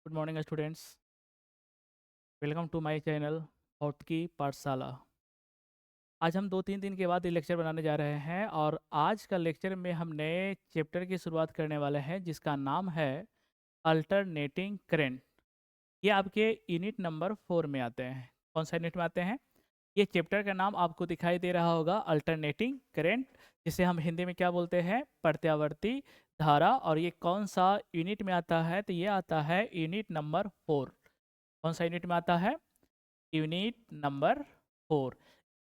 Good morning students. Welcome to my channel भौत की पाठशाला। आज हम 2-3 दिन के बाद ये लेक्चर बनाने जा रहे हैं और आज का लेक्चर में हम नए चैप्टर की शुरुआत करने वाले हैं जिसका नाम है अल्टरनेटिंग करंट। ये आपके यूनिट नंबर 4 में आते हैं। कौन सा यूनिट में आते हैं? ये चैप्टर का नाम आपको दिखाई दे रहा होगा, अल्टरनेटिंग करंट, जिसे हम हिंदी में क्या बोलते हैं? प्रत्यावर्ती धारा। और ये कौन सा यूनिट में आता है? तो ये आता है यूनिट नंबर 4। कौन सा यूनिट में आता है? Unit number 4।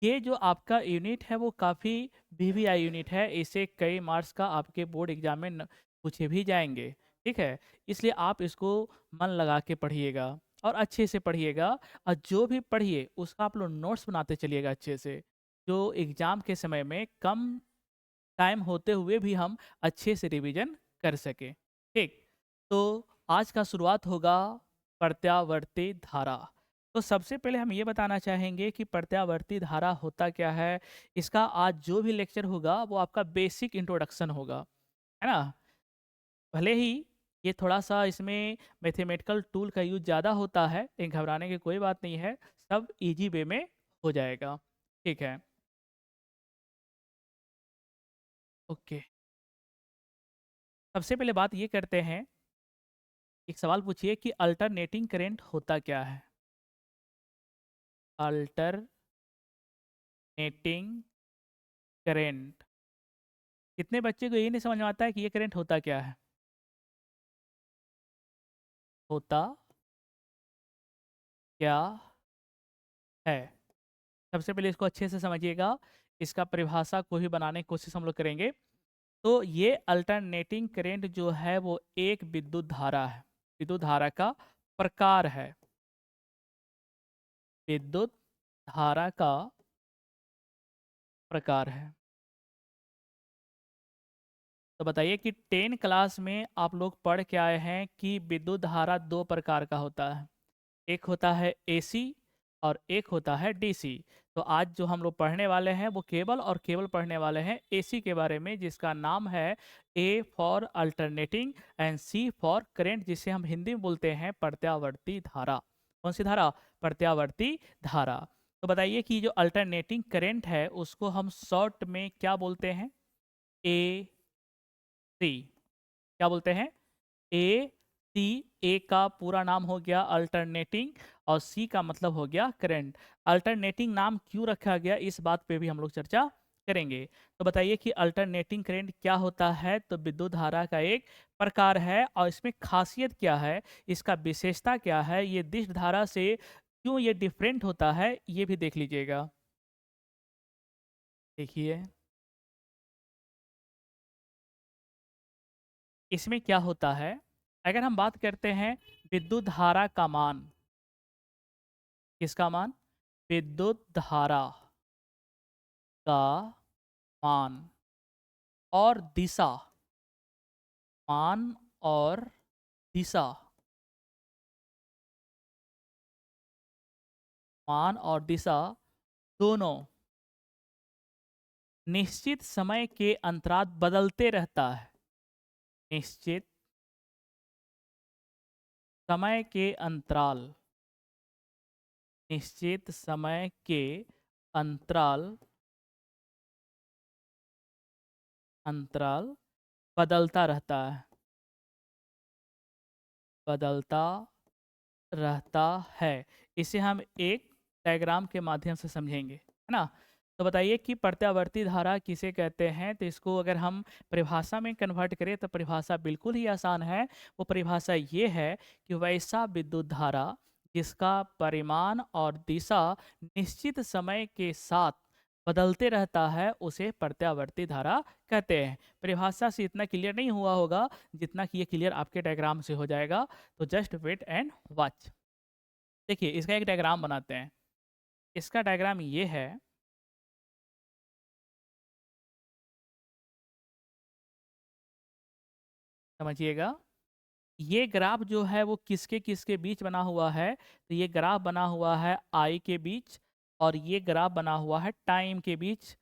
ये जो आपका यूनिट है वो काफ़ी वीवीआई यूनिट है। इसे कई मार्क्स का आपके बोर्ड एग्जाम में पूछे भी जाएंगे। ठीक है, इसलिए आप इसको मन लगा के पढ़िएगा और अच्छे से पढ़िएगा। और जो भी पढ़िए उसका आप लोग नोट्स बनाते चलिएगा अच्छे से, जो एग्ज़ाम के समय में कम टाइम होते हुए भी हम अच्छे से रिवीजन कर सकें। ठीक, तो आज का शुरुआत होगा प्रत्यावर्ती धारा। तो सबसे पहले हम ये बताना चाहेंगे कि प्रत्यावर्ती धारा होता क्या है। इसका आज जो भी लेक्चर होगा वो आपका बेसिक इंट्रोडक्शन होगा, है ना। भले ही ये थोड़ा सा इसमें मैथमेटिकल टूल का यूज ज़्यादा होता है, लेकिन घबराने की कोई बात नहीं है, सब इजी वे में हो जाएगा। ठीक है, ओके। सबसे पहले बात ये करते हैं, एक सवाल पूछिए कि अल्टरनेटिंग करंट होता क्या है? Alternating current. कितने बच्चे को ये नहीं समझ में आता है कि ये करंट होता क्या है? होता क्या है? सबसे पहले इसको अच्छे से समझिएगा। इसका परिभाषा को ही बनाने की कोशिश हम लोग करेंगे। तो ये अल्टरनेटिंग करंट जो है वो एक विद्युत धारा है, विद्युत धारा का प्रकार है। विद्युत धारा का प्रकार है। तो बताइए कि 10 क्लास में आप लोग पढ़ के आए हैं कि विद्युत धारा दो प्रकार का होता है। एक होता है एसी और एक होता है डीसी। तो आज जो हम लोग पढ़ने वाले हैं वो केवल और केवल पढ़ने वाले हैं एसी के बारे में, जिसका नाम है A for alternating and C for current, जिसे हम हिंदी में बोलते हैं प्रत्यावर्ती धारा। कौन सी धारा? प्रत्यावर्ती धारा। तो बताइए कि जो अल्टरनेटिंग करंट है उसको हम शॉर्ट में क्या बोलते हैं? ए सी। क्या बोलते हैं? ए सी। ए का पूरा नाम हो गया अल्टरनेटिंग और सी का मतलब हो गया करंट। अल्टरनेटिंग नाम क्यों रखा गया इस बात पे भी हम लोग चर्चा करेंगे। तो बताइए कि अल्टरनेटिंग करंट क्या होता है? तो विद्युत धारा का एक प्रकार है और इसमें खासियत क्या है, इसका विशेषता क्या है, ये दिश धारा से क्यों ये डिफरेंट होता है, ये भी देख लीजिएगा। देखिए, इसमें क्या होता है, अगर हम बात करते हैं विद्युत धारा का मान। किसका मान? विद्युत धारा का मान और दिशा। मान और दिशा। मान और दिशा दोनों निश्चित समय के अंतराल बदलते रहता है। निश्चित समय के अंतराल, निश्चित समय के अंतराल अंतराल बदलता रहता है, बदलता रहता है। इसे हम एक डायग्राम के माध्यम से समझेंगे, है ना। तो बताइए कि प्रत्यावर्ती धारा किसे कहते हैं? तो इसको अगर हम परिभाषा में कन्वर्ट करें तो परिभाषा बिल्कुल ही आसान है। वो परिभाषा ये है कि वैसा विद्युत धारा जिसका परिमाण और दिशा निश्चित समय के साथ बदलते रहता है उसे प्रत्यावर्ती धारा कहते हैं। परिभाषा से इतना क्लियर नहीं हुआ होगा जितना कि ये क्लियर आपके डायग्राम से हो जाएगा। तो जस्ट वेट एंड वॉच। देखिए, इसका एक डायग्राम बनाते हैं। इसका डायग्राम ये है, समझिएगा। ये ग्राफ जो है वो किसके किसके बीच बना हुआ है? तो ये ग्राफ बना हुआ है आई के बीच और ये ग्राफ बना हुआ है टाइम के बीच।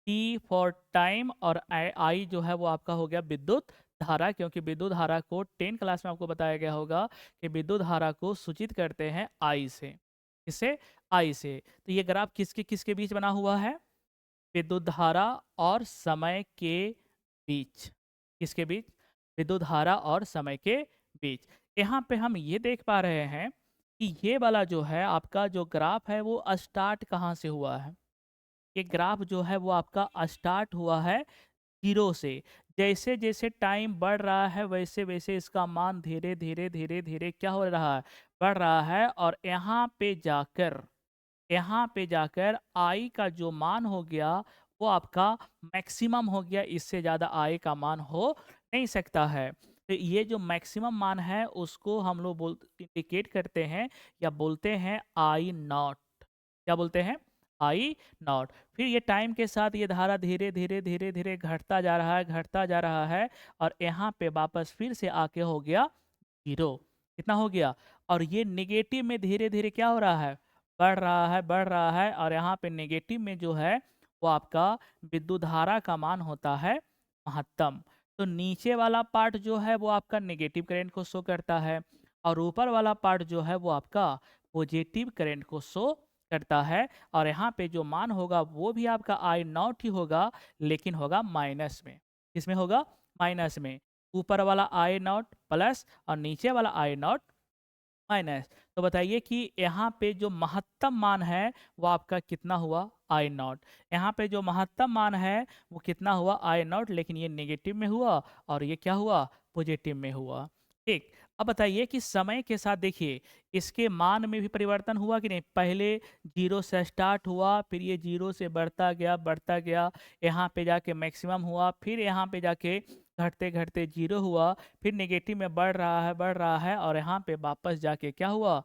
टी फॉर टाइम और आई जो है वो आपका हो गया विद्युत धारा, क्योंकि विद्युत धारा को 10 क्लास में आपको बताया गया होगा कि विद्युत धारा को सूचित करते हैं आई से। किससे? आई से। तो ये ग्राफ किसके किसके बीच बना हुआ है? विद्युत धारा और समय के बीच। किसके बीच? विद्युत धारा और समय के बीच। यहाँ पे हम ये देख पा रहे हैं कि ये वाला जो है आपका जो ग्राफ है वो स्टार्ट कहाँ से हुआ है? ये ग्राफ जो है वो आपका स्टार्ट हुआ है 0 से। जैसे-जैसे टाइम बढ़ रहा है वैसे-वैसे इसका मान धीरे-धीरे क्या हो रहा है? बढ़ रहा है और यहाँ पे जाकर आई का जो मान हो गया वो आपका मैक्सिमम हो गया, इससे ज़्यादा आई का मान हो नहीं सकता है। तो ये जो मैक्सिमम मान है उसको हम लोग इंडिकेट करते हैं या बोलते हैं आई नॉट। क्या बोलते हैं? आई नॉट। फिर ये टाइम के साथ ये धारा धीरे-धीरे घटता जा रहा है, घटता जा रहा है और यहाँ पे वापस फिर से आके हो गया 0। कितना हो गया? और ये नेगेटिव में धीरे-धीरे क्या हो रहा है? बढ़ रहा है और यहाँ पे नेगेटिव में जो है वो आपका विद्युत धारा का मान होता है महत्तम। तो नीचे वाला पार्ट जो है वो आपका नेगेटिव करंट को शो करता है और ऊपर वाला पार्ट जो है वो आपका पॉजिटिव करंट को शो करता है। और यहाँ पे जो मान होगा वो भी आपका आई नॉट ही होगा, लेकिन होगा माइनस में। किसमें होगा? माइनस में। ऊपर वाला आई नॉट प्लस और नीचे वाला आई नॉट माइनस। तो बताइए कि यहाँ पे जो महत्तम मान है वो आपका कितना हुआ? I not. यहाँ पे जो महत्तम मान है वो कितना हुआ? आई नॉट, लेकिन ये नेगेटिव में हुआ और ये क्या हुआ? पॉजिटिव में हुआ। ठीक। अब बताइए कि समय के साथ देखिए इसके मान में भी परिवर्तन हुआ कि नहीं? पहले 0 से स्टार्ट हुआ, फिर ये 0 से बढ़ता गया, यहाँ पे जाके मैक्सिमम हुआ, फिर यहाँ पे जाके घटते-घटते 0 हुआ, फिर नेगेटिव में बढ़ रहा है और यहाँ पे वापस जाके क्या हुआ?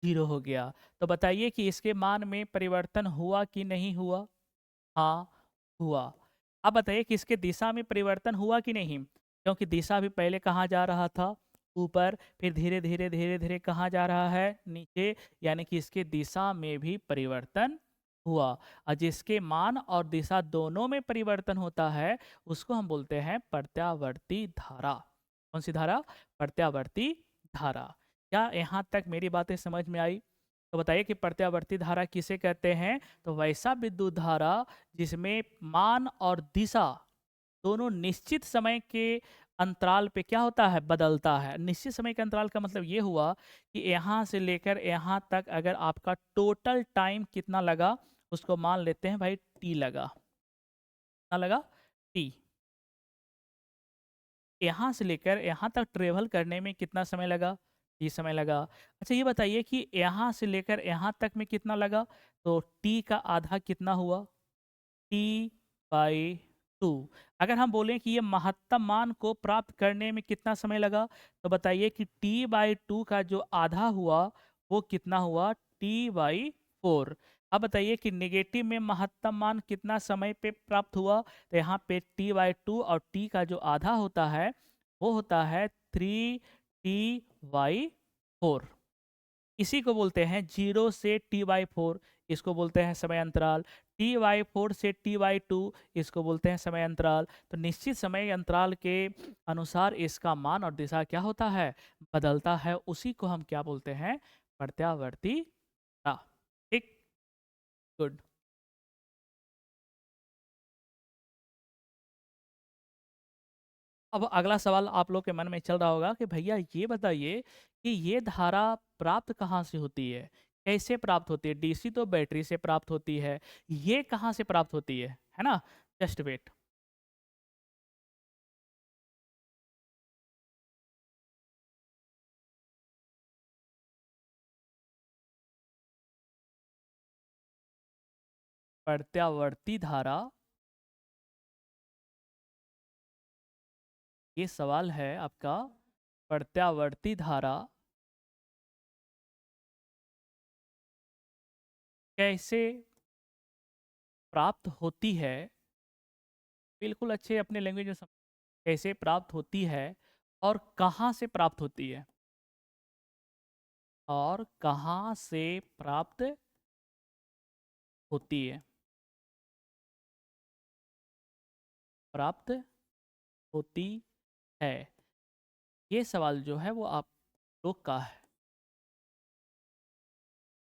0 हो गया। तो बताइए कि इसके मान में परिवर्तन हुआ कि नहीं हुआ? हाँ, हुआ। अब बताइए कि इसके दिशा में परिवर्तन हुआ कि नहीं? क्योंकि दिशा भी पहले कहाँ जा रहा था? ऊपर, फिर धीरे-धीरे कहाँ जा रहा है? नीचे, यानी कि इसके दिशा में भी परिवर्तन हुआ। और जिसके मान और दिशा दोनों में परिवर्तन होता है, उसको हम बोलते हैं प्रत्यावर्ती धारा। कौन-सी धारा? प्रत्यावर्ती धारा। क्या यहाँ तक मेरी बातें समझ में आई? तो बताइए कि प्रत्यावर्ती धारा किसे कहते हैं? तो वैसा विद्युत धारा जिसमें मान और दिशा दोनों निश्चित समय के अंतराल पे क्या होता है? बदलता है। निश्चित समय के अंतराल का मतलब ये हुआ कि यहाँ से लेकर यहाँ तक अगर आपका टोटल टाइम कितना लगा, उसको मान लेते हैं भाई टी लगा। कितना लगा? टी। यहाँ से लेकर यहाँ तक ट्रेवल करने में कितना समय लगा? टी समय लगा। अच्छा ये बताइए कि यहाँ से लेकर यहाँ तक में कितना लगा? तो टी का आधा कितना हुआ? T by 2। अगर हम बोलें कि ये महत्तम मान को प्राप्त करने में कितना समय लगा, तो बताइए कि टी बाई 2 का जो आधा हुआ वो कितना हुआ? T by 4। अब बताइए कि नेगेटिव में महत्तम मान कितना समय पे प्राप्त हुआ? तो यहाँ पे टी बाई 2 और टी का जो आधा होता है वो होता है 3 टी बाई 4। इसी को बोलते हैं 0 से टी बाई 4, इसको बोलते हैं समय अंतराल। टी बाई 4 से टी बाई 2, इसको बोलते हैं समय अंतराल। तो निश्चित समय अंतराल के अनुसार इसका मान और दिशा क्या होता है? बदलता है। उसी को हम क्या बोलते हैं? प्रत्यावर्ती धारा। ठीक। गुड। अब अगला सवाल आप लोग के मन में चल रहा होगा कि भैया ये बताइए कि ये धारा प्राप्त कहाँ से होती है? कैसे प्राप्त होती है? डीसी तो बैटरी से प्राप्त होती है, ये कहाँ से प्राप्त होती है ना? Just wait. प्रत्यावर्ती धारा, ये सवाल है आपका। प्रत्यावर्ती धारा कैसे प्राप्त होती है? बिल्कुल अच्छे अपने लैंग्वेज में कैसे प्राप्त होती है और कहाँ से प्राप्त होती है? और कहाँ से प्राप्त होती है? प्राप्त होती है? ये सवाल जो है वो आप लोग का है।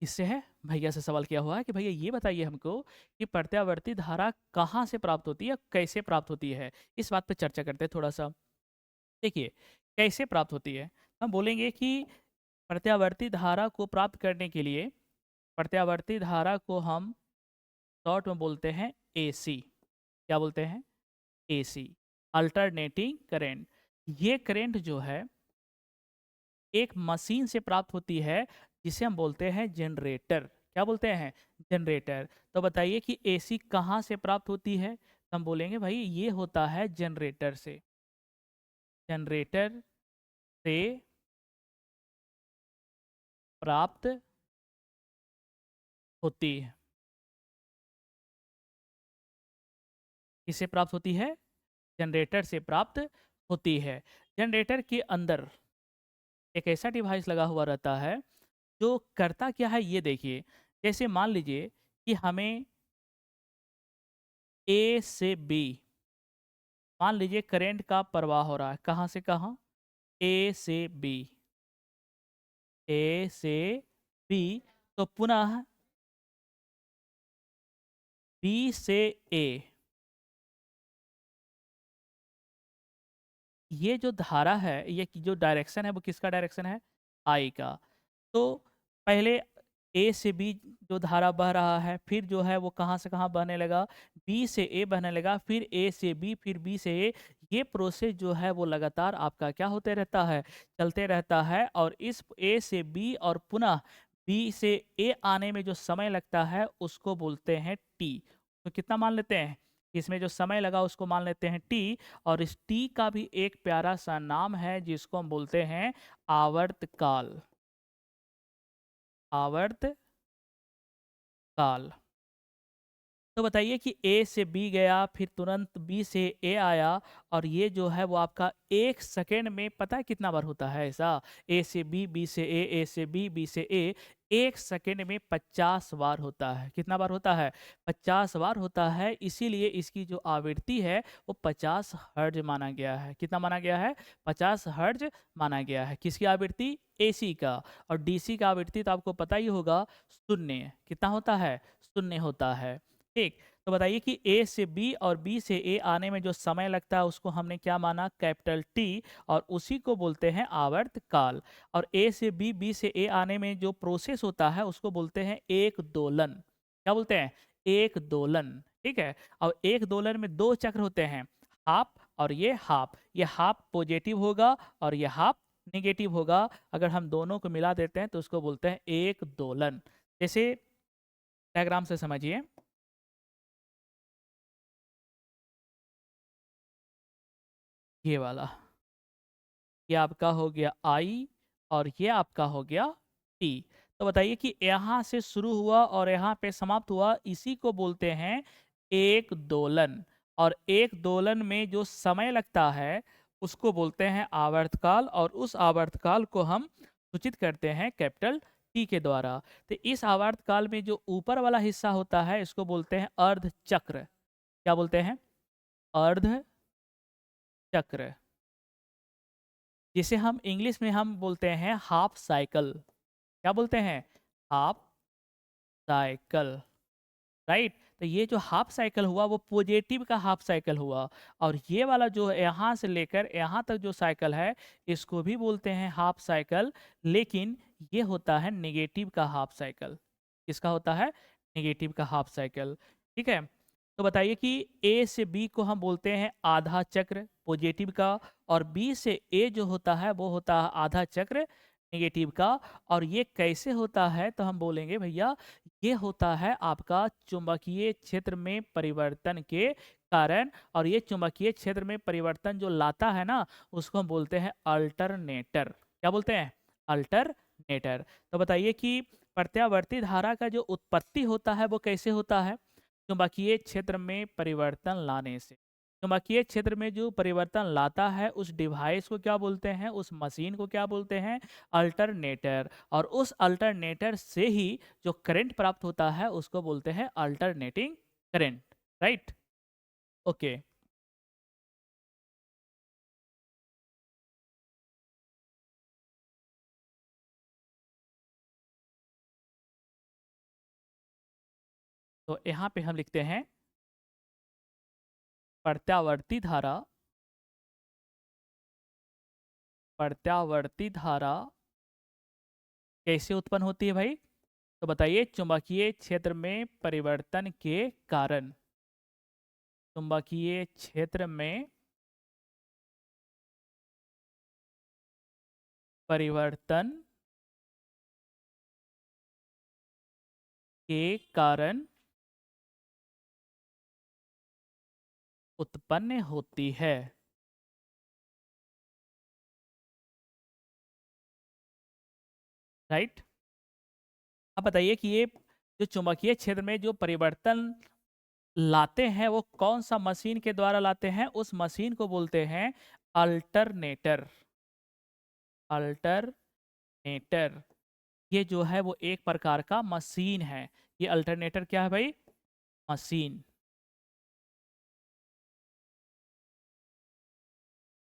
किससे है? भैया से सवाल किया हुआ है कि भैया ये बताइए हमको कि प्रत्यावर्ती धारा कहाँ से प्राप्त होती है, कैसे प्राप्त होती है? इस बात पे चर्चा करते हैं थोड़ा-सा। देखिए, कैसे प्राप्त होती है? हम बोलेंगे कि प्रत्यावर्ती धारा को प्राप्त करने के लिए प्रत्यावर्ती धारा को हम शॉर्ट में बोलते हैं एसी। क्या बोलते हैं? AC, alternating current. ये करंट जो है एक मशीन से प्राप्त होती है जिसे हम बोलते हैं जनरेटर। क्या बोलते हैं? जनरेटर। तो बताइए कि एसी कहाँ से प्राप्त होती है? तो हम बोलेंगे भाई ये होता है जनरेटर से। जनरेटर से प्राप्त होती है। किससे प्राप्त होती है? जनरेटर से प्राप्त होती है। जनरेटर के अंदर एक ऐसा डिवाइस लगा हुआ रहता है जो करता क्या है ये देखिए। जैसे मान लीजिए कि हमें ए से बी, मान लीजिए करंट का प्रवाह हो रहा है। कहाँ से कहाँ? ए से बी। ए से बी। तो पुनः बी से ए। ये जो धारा है, ये जो डायरेक्शन है वो किसका डायरेक्शन है? आई का। तो पहले ए से बी जो धारा बह रहा है, फिर जो है वो कहाँ से कहाँ बहने लगा? बी से ए बहने लगा, फिर ए से बी, फिर बी से ए। ये प्रोसेस जो है वो लगातार आपका क्या होते रहता है? चलते रहता है। और इस ए से बी और पुनः बी से ए आने में जो समय लगता है उसको बोलते हैं टी। तो कितना मान लेते हैं? इसमें जो समय लगा उसको मान लेते हैं टी। और इस टी का भी एक प्यारा सा नाम है जिसको हम बोलते हैं आवर्तकाल। आवर्तकाल। तो बताइए कि ए से बी गया, फिर तुरंत बी से ए आया। और ये जो है वो आपका 1 सेकंड में पता है कितना बार होता है ऐसा? ए से बी, बी से ए से बी, बी से ए। 1 सेकंड में 50 बार होता है। कितना बार होता है? 50 बार होता है। इसीलिए इसकी जो आवृत्ति है वो 50 हर्ट्ज माना गया है। कितना माना गया है? 50 हर्ट्ज माना गया है। किसकी आवृत्ति? एसी का। और डीसी का आवृत्ति तो आपको पता ही होगा, शून्य। कितना होता है? शून्य होता है। ठीक। तो बताइए कि ए से बी और बी से ए आने में जो समय लगता है उसको हमने क्या माना? Capital T. और उसी को बोलते हैं आवर्तकाल। और ए से बी से ए आने में जो प्रोसेस होता है उसको बोलते हैं एक दोलन। क्या बोलते हैं? एक दोलन। ठीक है। और एक दोलन में 2 चक्र होते हैं, हाफ और ये हाफ। ये हाफ पॉजिटिव होगा और ये हाफ निगेटिव होगा। अगर हम दोनों को मिला देते हैं तो उसको बोलते हैं एक दोलन। जैसे डायग्राम से समझिए। ये वाला, ये आपका हो गया आई और ये आपका हो गया टी। तो बताइए कि यहाँ से शुरू हुआ और यहाँ पे समाप्त हुआ, इसी को बोलते हैं एक दोलन। और एक दोलन में जो समय लगता है उसको बोलते हैं आवर्तकाल। और उस आवर्तकाल को हम सूचित करते हैं कैपिटल टी के द्वारा। तो इस आवर्तकाल में जो ऊपर वाला हिस्सा होता है इसको बोलते हैं अर्ध चक्र। क्या बोलते हैं? अर्ध चक्र। जिसे हम इंग्लिश में हम बोलते हैं हाफ साइकिल। क्या बोलते हैं? Half cycle. राइट। तो ये जो हाफ साइकिल हुआ वो पॉजिटिव का हाफ साइकिल हुआ। और ये वाला जो यहाँ से लेकर यहाँ तक जो साइकिल है इसको भी बोलते हैं हाफ साइकिल। लेकिन ये होता है नेगेटिव का हाफ साइकिल। किसका होता है? नेगेटिव का हाफ साइकिल। ठीक है। तो बताइए कि ए से बी को हम बोलते हैं आधा चक्र पॉजिटिव का। और बी से ए जो होता है वो होता है आधा चक्र नेगेटिव का। और ये कैसे होता है? तो हम बोलेंगे भैया ये होता है आपका चुंबकीय क्षेत्र में परिवर्तन के कारण। और ये चुंबकीय क्षेत्र में परिवर्तन जो लाता है ना उसको हम बोलते हैं अल्टरनेटर। क्या बोलते हैं? अल्टरनेटर। तो बताइए कि प्रत्यावर्ती धारा का जो उत्पत्ति होता है वो कैसे होता है? चुंबकीय क्षेत्र में परिवर्तन लाने से। चुंबकीय क्षेत्र में जो परिवर्तन लाता है उस डिवाइस को क्या बोलते हैं? उस मशीन को क्या बोलते हैं? अल्टरनेटर। और उस अल्टरनेटर से ही जो करंट प्राप्त होता है उसको बोलते हैं अल्टरनेटिंग करंट। राइट। ओके। तो यहाँ पे हम लिखते हैं प्रत्यावर्ती धारा, प्रत्यावर्ती धारा कैसे उत्पन्न होती है भाई? तो बताइए, चुंबकीय क्षेत्र में परिवर्तन के कारण, चुंबकीय क्षेत्र में परिवर्तन के कारण उत्पन्न होती है। राइट। अब बताइए कि ये जो चुंबकीय क्षेत्र में जो परिवर्तन लाते हैं वो कौन सा मशीन के द्वारा लाते हैं? उस मशीन को बोलते हैं अल्टरनेटर। अल्टरनेटर ये जो है वो एक प्रकार का मशीन है। ये अल्टरनेटर क्या है भाई? मशीन।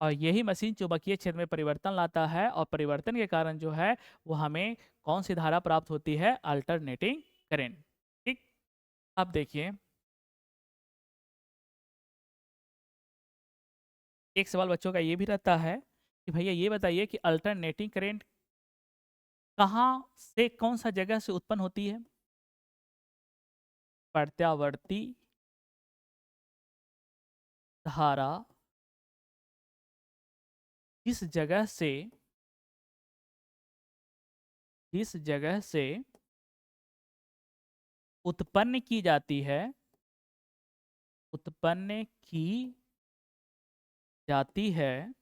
और यही मशीन चुंबकीय क्षेत्र में परिवर्तन लाता है, और परिवर्तन के कारण जो है वो हमें कौन सी धारा प्राप्त होती है? Alternating current. ठीक। अब देखिए, एक सवाल बच्चों का ये भी रहता है कि भैया ये बताइए कि अल्टरनेटिंग करंट कहाँ से, कौन सा जगह से उत्पन्न होती है? प्रत्यावर्ती धारा इस जगह से, इस जगह से उत्पन्न की जाती है, उत्पन्न की जाती है,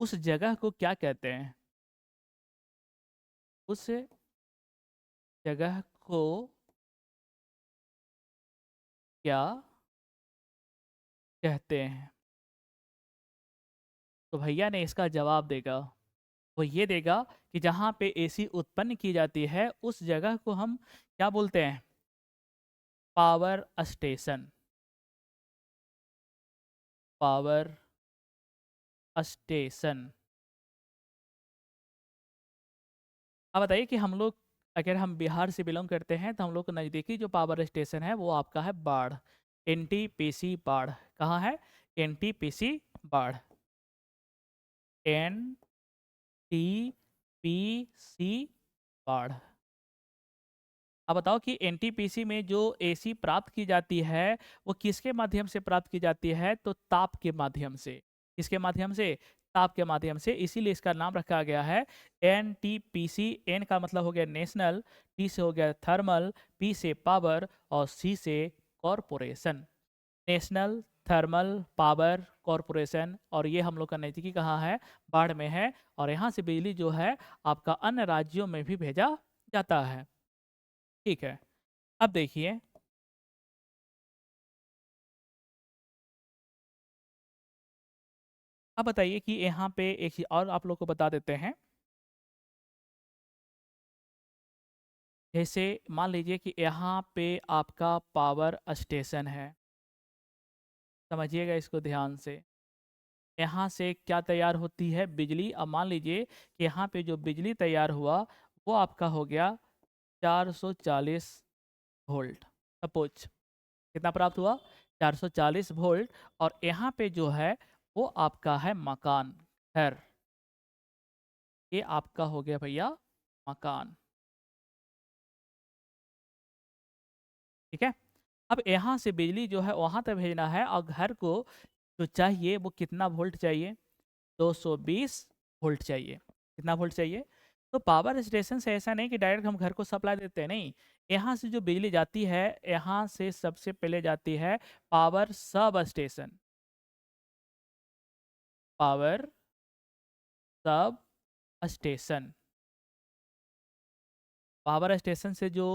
उस जगह को क्या कहते हैं? उस जगह को क्या कहते हैं? तो भैया ने इसका जवाब देगा, वो ये देगा कि जहाँ पे एसी उत्पन्न की जाती है उस जगह को हम क्या बोलते हैं? Power station. Power station. अब बताइए कि हम लोग, अगर हम बिहार से बिलोंग करते हैं तो हम लोग को नज़दीकी जो पावर स्टेशन है वो आपका है बाढ़, एनटीपीसी बाढ़। कहाँ है? एनटीपीसी बाढ़, एनटीपीसी बाढ़। अब बताओ कि एनटीपीसी में जो एसी प्राप्त की जाती है वो किसके माध्यम से प्राप्त की जाती है? तो ताप के माध्यम से। किसके माध्यम से? ताप के माध्यम से। इसीलिए इसका नाम रखा गया है एनटीपीसी। एन का मतलब हो गया नेशनल, टी से हो गया थर्मल, पी से पावर और सी से corporation. National thermal power corporation. और ये हम लोग का नज़दीकी कहाँ है? बाढ़ में है। और यहाँ से बिजली जो है आपका अन्य राज्यों में भी भेजा जाता है। ठीक है। अब देखिए, अब बताइए कि यहाँ पे एक चीज़ और आप लोग को बता देते हैं। जैसे मान लीजिए कि यहाँ पे आपका पावर स्टेशन है, समझिएगा इसको ध्यान से। यहाँ से क्या तैयार होती है? बिजली। अब मान लीजिए कि यहाँ पे जो बिजली तैयार हुआ वो आपका हो गया 440 वोल्ट। सपोज कितना प्राप्त हुआ? 440 वोल्ट। और यहाँ पे जो है वो आपका है मकान, घर। ये आपका हो गया भैया मकान। ठीक है। अब यहाँ से बिजली जो है वहाँ तक भेजना है, और घर को जो चाहिए वो कितना वोल्ट चाहिए? 220 वोल्ट चाहिए। कितना वोल्ट चाहिए? तो पावर स्टेशन से ऐसा नहीं कि डायरेक्ट हम घर को सप्लाई देते हैं, नहीं। यहाँ से जो बिजली जाती है, यहाँ से सबसे पहले जाती है power sub station. Power sub station. Power station से जो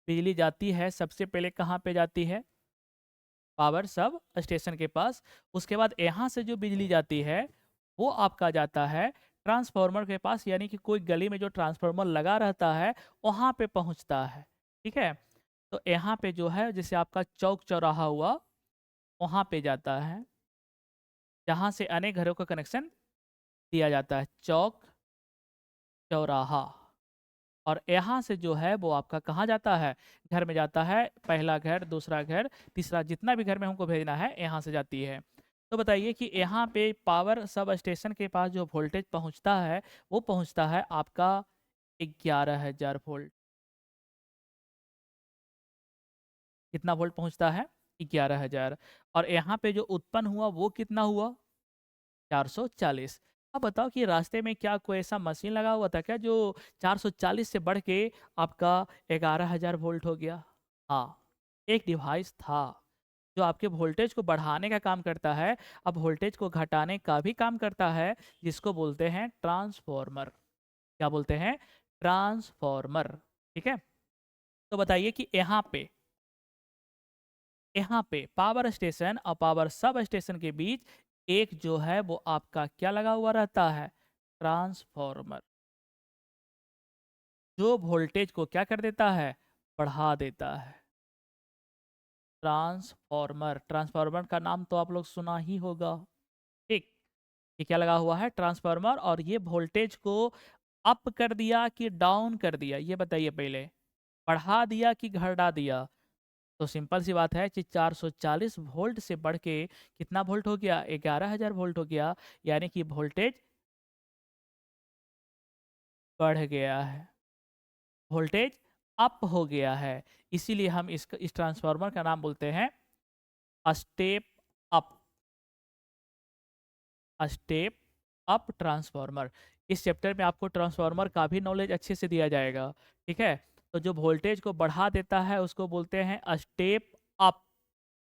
बिजली जाती है सबसे पहले कहाँ पे जाती है? पावर सब स्टेशन के पास। उसके बाद यहाँ से जो बिजली जाती है वो आपका जाता है ट्रांसफार्मर के पास, यानी कि कोई गली में जो ट्रांसफार्मर लगा रहता है वहाँ पे पहुँचता है। ठीक है। तो यहाँ पे जो है जैसे आपका चौक चौराहा हुआ, वहाँ पे जाता है, जहाँ से अनेक घरों का कनेक्शन दिया जाता है। चौक चौराहा। और यहाँ से जो है वो आपका कहाँ जाता है, घर में जाता है, पहला घर, दूसरा घर, तीसरा, जितना भी घर में हमको भेजना है यहाँ से जाती है। तो बताइए कि यहाँ पे पावर सब स्टेशन के पास जो वोल्टेज पहुँचता है वो पहुँचता है आपका 11,000 वोल्ट। कितना वोल्ट पहुँचता है? 11,000। और यहाँ पे जो उत्पन्न हुआ वो कितना हुआ? 440। अब बताओ कि रास्ते में क्या कोई ऐसा मशीन लगा हुआ था क्या जो 440 से बढ़ के आपका 11,000 वोल्ट हो गया? हाँ, एक डिवाइस था जो आपके वोल्टेज को बढ़ाने का काम करता है, अब वोल्टेज को घटाने का भी काम करता है, जिसको बोलते हैं ट्रांसफॉर्मर। क्या बोलते हैं? ट्रांसफॉर्मर। ठीक है? तो बताइए कि यहाँ पे पावर स्टेशन और पावर सब स्टेशन के बीच एक जो है वो आपका क्या लगा हुआ रहता है? ट्रांसफॉर्मर, जो वोल्टेज को क्या कर देता है? बढ़ा देता है। ट्रांसफॉर्मर, ट्रांसफॉर्मर का नाम तो आप लोग सुना ही होगा। ठीक, ये क्या लगा हुआ है? ट्रांसफॉर्मर। और ये वोल्टेज को अप कर दिया कि डाउन कर दिया, ये बताइए पहले। बढ़ा दिया कि घटा दिया? तो सिंपल सी बात है कि 440 वोल्ट से बढ़ के कितना वोल्ट हो गया? 11,000 वोल्ट हो गया, यानी कि वोल्टेज बढ़ गया है, वोल्टेज अप हो गया है। इसीलिए हम इस ट्रांसफार्मर का नाम बोलते हैं step up, step up transformer. इस चैप्टर में आपको ट्रांसफार्मर का भी नॉलेज अच्छे से दिया जाएगा। ठीक है? तो जो वोल्टेज को बढ़ा देता है उसको बोलते हैं स्टेप अप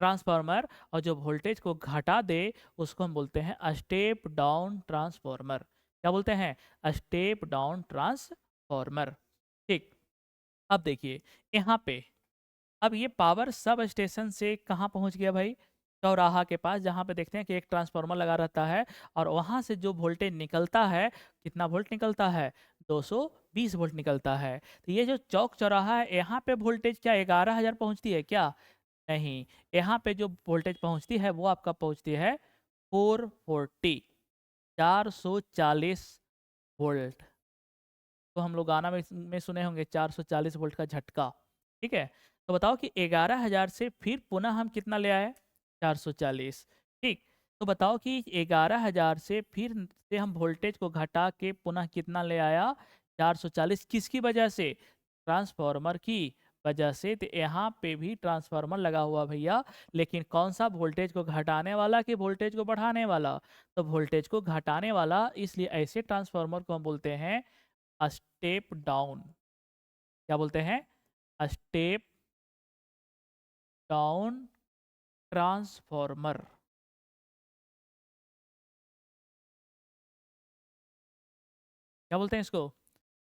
ट्रांसफार्मर, और जो वोल्टेज को घटा दे उसको हम बोलते हैं स्टेप डाउन ट्रांसफार्मर। क्या बोलते हैं? Step down transformer. ठीक, अब देखिए यहाँ पे, अब ये पावर सब स्टेशन से कहाँ पहुँच गया भाई? चौराहा के पास, जहाँ पे देखते हैं कि एक ट्रांसफार्मर लगा रहता है और वहाँ से जो वोल्टेज निकलता है, कितना वोल्ट निकलता है? 220 वोल्ट निकलता है। तो ये जो चौक चौराहा है, यहाँ पे वोल्टेज क्या 11,000 पहुँचती है क्या? नहीं, यहाँ पे जो वोल्टेज पहुँचती है वो आपका पहुँचती है 440, 440 वोल्ट। तो हम लोग गाना में सुने होंगे 440 वोल्ट का झटका। ठीक है? तो बताओ कि 11,000 से फिर पुनः हम कितना ले आए? 440। ठीक, तो बताओ कि 11,000 से फिर से हम वोल्टेज को घटा के पुनः कितना ले आया? 440। किसकी वजह से? ट्रांसफार्मर की वजह से। तो यहाँ पे भी ट्रांसफार्मर लगा हुआ भैया, लेकिन कौन सा? वोल्टेज को घटाने वाला कि वोल्टेज को बढ़ाने वाला? तो वोल्टेज को घटाने वाला, इसलिए ऐसे ट्रांसफार्मर को हम बोलते हैं स्टेप डाउन। क्या बोलते हैं? Step down transformer. क्या बोलते हैं इसको?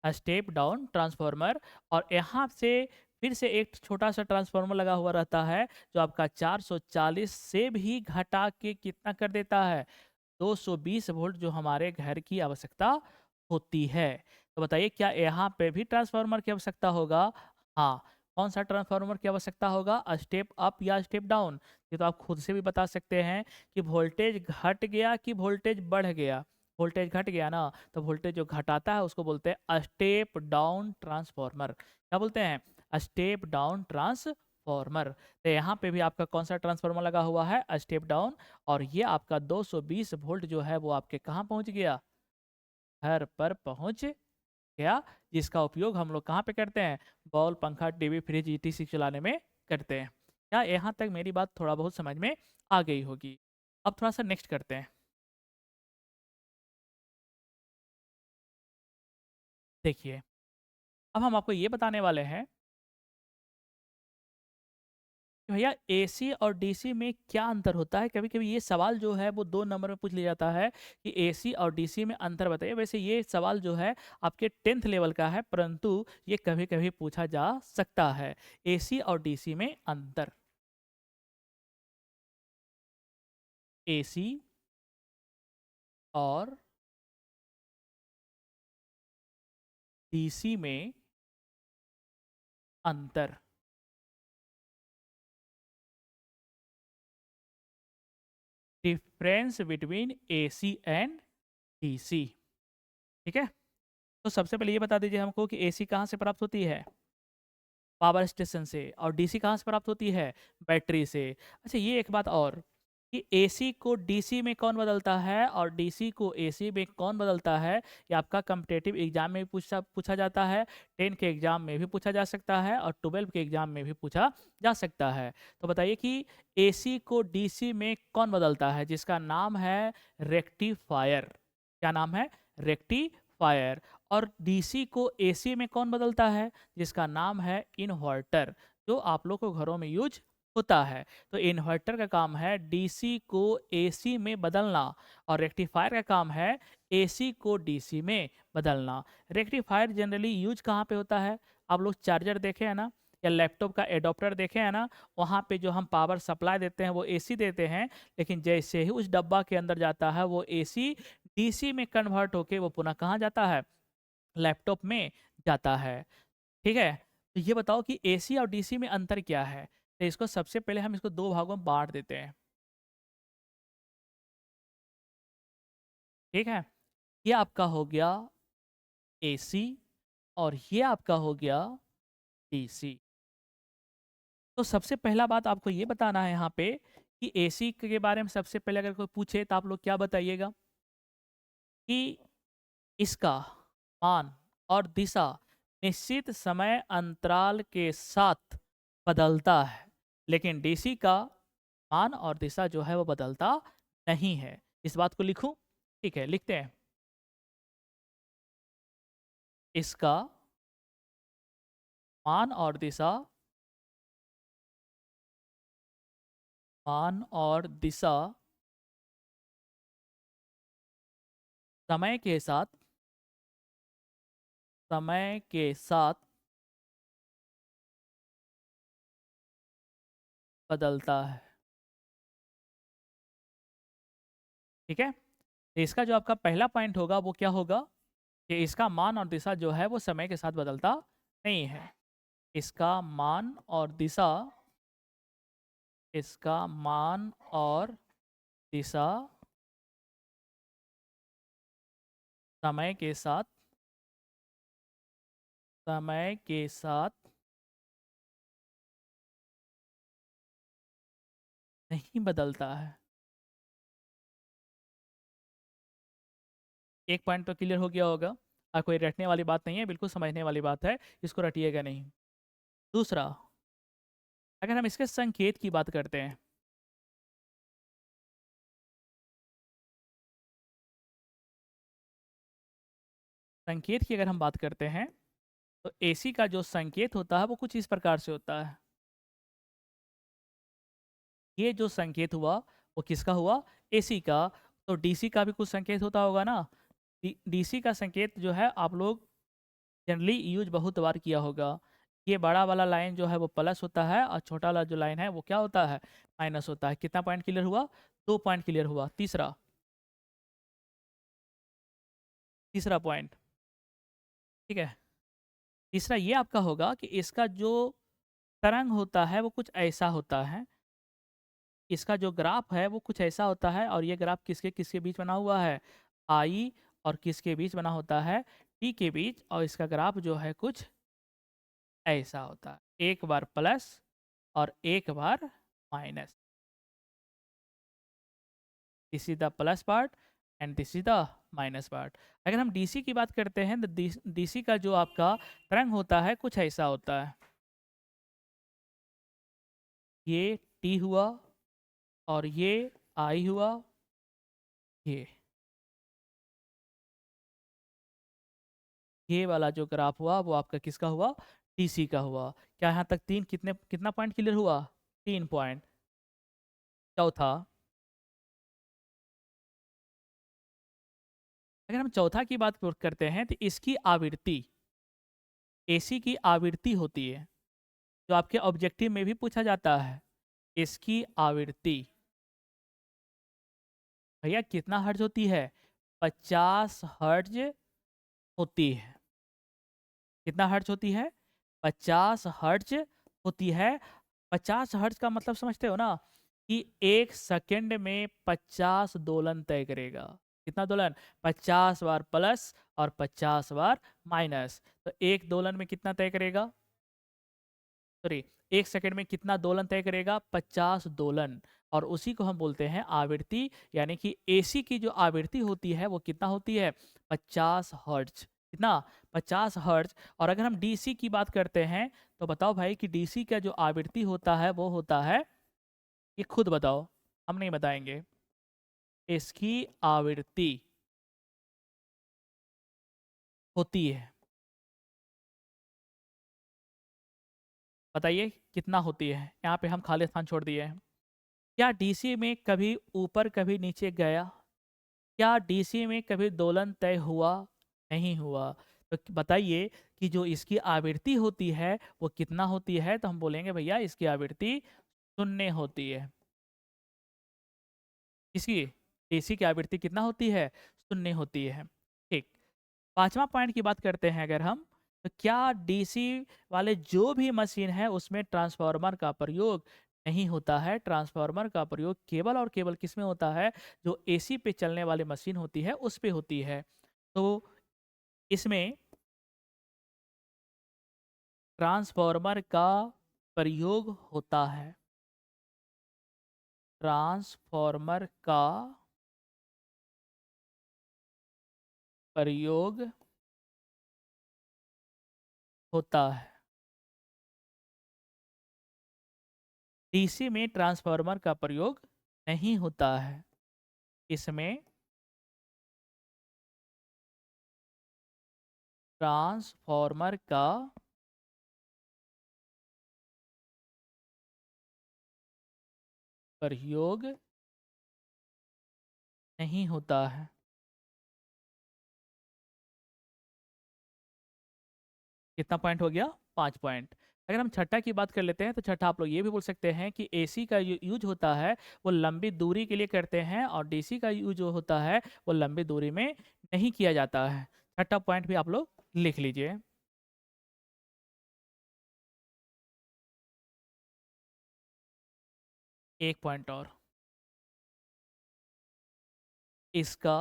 Step down transformer. और यहाँ से फिर से एक छोटा सा ट्रांसफॉर्मर लगा हुआ रहता है, जो आपका 440 से भी घटा के कितना कर देता है? 220 वोल्ट, जो हमारे घर की आवश्यकता होती है। तो बताइए क्या यहाँ पे भी ट्रांसफार्मर की आवश्यकता होगा? हाँ। कौन सा ट्रांसफार्मर की आवश्यकता होगा? स्टेप अप या स्टेप डाउन? ये तो आप खुद से भी बता सकते हैं कि वोल्टेज घट गया कि वोल्टेज बढ़ गया। वोल्टेज घट गया ना, तो वोल्टेज जो घटाता है उसको बोलते हैं स्टेप डाउन ट्रांसफार्मर। क्या बोलते हैं? Step down transformer. तो यहाँ पे भी आपका कौन सा ट्रांसफार्मर लगा हुआ है? Step down. और ये आपका 220 वोल्ट जो है वो आपके कहाँ पहुँच गया? घर पर पहुँच गया, जिसका उपयोग हम लोग कहाँ पे करते हैं? बॉल, पंखा, टीवी, फ्रिज ईटीसी चलाने में करते हैं। क्या यहाँ तक मेरी बात थोड़ा बहुत समझ में आ गई होगी? अब थोड़ा सा नेक्स्ट करते हैं। देखिए, अब हम आपको ये बताने वाले हैं कि भैया एसी और डीसी में क्या अंतर होता है। कभी-कभी ये सवाल जो है वो 2 नंबर में पूछ लिया जाता है कि एसी और डीसी में अंतर बताइए। वैसे ये सवाल जो है आपके 10th लेवल का है, परंतु ये कभी-कभी पूछा जा सकता है। एसी और डीसी में अंतर। एसी और डीसी में अंतर। Difference between AC and DC. ठीक है? तो सबसे पहले ये बता दीजिए हमको कि एसी कहाँ से प्राप्त होती है? पावर स्टेशन से। और डीसी कहाँ से प्राप्त होती है? बैटरी से। अच्छा, ये एक बात और कि एसी को डीसी में कौन बदलता है और डीसी को एसी में कौन बदलता है, ये आपका कॉम्पिटिटिव एग्जाम में भी पूछा पूछा जाता है, 10 के एग्जाम में भी पूछा जा सकता है और 12 के एग्जाम में भी पूछा जा सकता है। तो बताइए कि एसी को डीसी में कौन बदलता है, जिसका नाम है रेक्टिफायर। क्या नाम है? रेक्टिफायर। और डीसी को एसी में कौन बदलता है, जिसका नाम है इन्वर्टर, जो आप लोग को घरों में यूज होता है। तो इन्वर्टर का काम है डीसी को एसी में बदलना और रेक्टिफायर का काम है एसी को डीसी में बदलना। रेक्टिफायर जनरली यूज कहाँ पे होता है? आप लोग चार्जर देखे हैं ना, या लैपटॉप का एडोप्टर देखे हैं ना, वहाँ पे जो हम पावर सप्लाई देते हैं वो एसी देते हैं, लेकिन जैसे ही उस डब्बा के अंदर जाता है वो एसी डीसी में कन्वर्ट होके वो पुनः कहाँ जाता है? लैपटॉप में जाता है। ठीक है? तो ये बताओ कि एसी और डीसी में अंतर क्या है? तो इसको सबसे पहले हम इसको 2 भागों में बाँट देते हैं। ठीक है? ये आपका हो गया एसी और ये आपका हो गया डीसी। तो सबसे पहला बात आपको ये बताना है यहाँ पे कि एसी के बारे में सबसे पहले अगर कोई पूछे तो आप लोग क्या बताइएगा? कि इसका मान और दिशा निश्चित समय अंतराल के साथ बदलता है, लेकिन डीसी का मान और दिशा जो है वो बदलता नहीं है। इस बात को लिखूं? ठीक है, लिखते हैं। इसका मान और दिशा, मान और दिशा समय के साथ, समय के साथ बदलता है। ठीक है? तो इसका जो आपका पहला पॉइंट होगा वो क्या होगा कि इसका मान और दिशा जो है वो समय के साथ बदलता नहीं है। इसका मान और दिशा, इसका मान और दिशा समय के साथ, समय के साथ नहीं बदलता है। एक पॉइंट तो क्लियर हो गया होगा। कोई रटने वाली बात नहीं है, बिल्कुल समझने वाली बात है, इसको रटिएगा नहीं। दूसरा, अगर हम इसके संकेत की बात करते हैं, संकेत की अगर हम बात करते हैं तो एसी का जो संकेत होता है वो कुछ इस प्रकार से होता है। ये जो संकेत हुआ वो किसका हुआ? एसी का। तो डीसी का भी कुछ संकेत होता होगा ना। डीसी का संकेत जो है आप लोग जनरली यूज बहुत बार किया होगा। ये बड़ा वाला लाइन जो है वो प्लस होता है और छोटा वाला जो लाइन है वो क्या होता है? माइनस होता है। कितना पॉइंट क्लियर हुआ? 2 पॉइंट क्लियर हुआ। तीसरा, तीसरा पॉइंट, ठीक है, तीसरा ये आपका होगा कि इसका जो तरंग होता है वो कुछ ऐसा होता है। इसका जो ग्राफ है वो कुछ ऐसा होता है और ये ग्राफ किसके किसके बीच बना हुआ है? आई और किसके बीच बना होता है? टी के बीच। और इसका ग्राफ जो है कुछ ऐसा होता है, एक बार प्लस और एक बार minus. This is the plus part and this is the minus part. अगर हम डीसी की बात करते हैं तो डीसी का जो आपका तरंग होता है कुछ ऐसा होता है। ये टी हुआ और ये आई हुआ, ये वाला जो ग्राफ हुआ वो आपका किसका हुआ? डीसी का हुआ। क्या यहाँ तक कितना पॉइंट क्लियर हुआ? 3 पॉइंट। चौथा, अगर हम चौथा की बात करते हैं तो इसकी आवृत्ति, एसी की आवृत्ति होती है जो आपके ऑब्जेक्टिव में भी पूछा जाता है। इसकी आवृत्ति भैया कितना हर्ट्ज होती है? 50 हर्ट्ज होती है। कितना हर्ट्ज होती है? 50 हर्ट्ज होती है। 50 हर्ट्ज का मतलब समझते हो ना कि 1 सेकंड में 50 दोलन तय करेगा। कितना दोलन? 50 बार प्लस और 50 बार माइनस। तो एक दोलन में कितना तय करेगा? सॉरी, एक सेकंड में कितना दोलन तय करेगा? 50 दोलन। और उसी को हम बोलते हैं आवृत्ति, यानी कि एसी की जो आवृत्ति होती है वो कितना होती है? 50 हर्ट्ज। कितना? 50 हर्ट्ज। और अगर हम डीसी की बात करते हैं तो बताओ भाई कि डीसी का जो आवृत्ति होता है वो होता है, ये खुद बताओ, हम नहीं बताएंगे। इसकी आवृत्ति होती है, बताइए कितना होती है? यहाँ पे हम खाली स्थान छोड़ दिए हैं। क्या डीसी में कभी ऊपर कभी नीचे गया? क्या डीसी में कभी दोलन तय हुआ? नहीं हुआ। तो बताइए कि जो इसकी आवृत्ति होती है वो कितना होती है? तो हम बोलेंगे भैया इसकी आवृत्ति शून्य होती है। इसकी डीसी की आवृत्ति कितना होती है? शून्य होती है। ठीक। पांचवा पॉइंट की बात करते हैं अगर हम, तो क्या डीसी वाले जो भी मशीन है उसमें ट्रांसफार्मर का प्रयोग नहीं होता है? ट्रांसफार्मर का प्रयोग केवल और केवल किस में होता है? जो एसी पे चलने वाली मशीन होती है उस पे होती है। तो इसमें ट्रांसफार्मर का प्रयोग होता है। ट्रांसफार्मर का प्रयोग होता है। डीसी में ट्रांसफार्मर का प्रयोग नहीं होता है। इसमें ट्रांसफार्मर का प्रयोग नहीं होता है। कितना पॉइंट हो गया? 5 पॉइंट। अगर हम छठा की बात कर लेते हैं तो छठा आप लोग ये भी बोल सकते हैं कि एसी का यूज होता है वो लंबी दूरी के लिए करते हैं, और डीसी का यूज जो होता है वो लंबी दूरी में नहीं किया जाता है। छठा पॉइंट भी आप लोग लिख लीजिए। एक पॉइंट और, इसका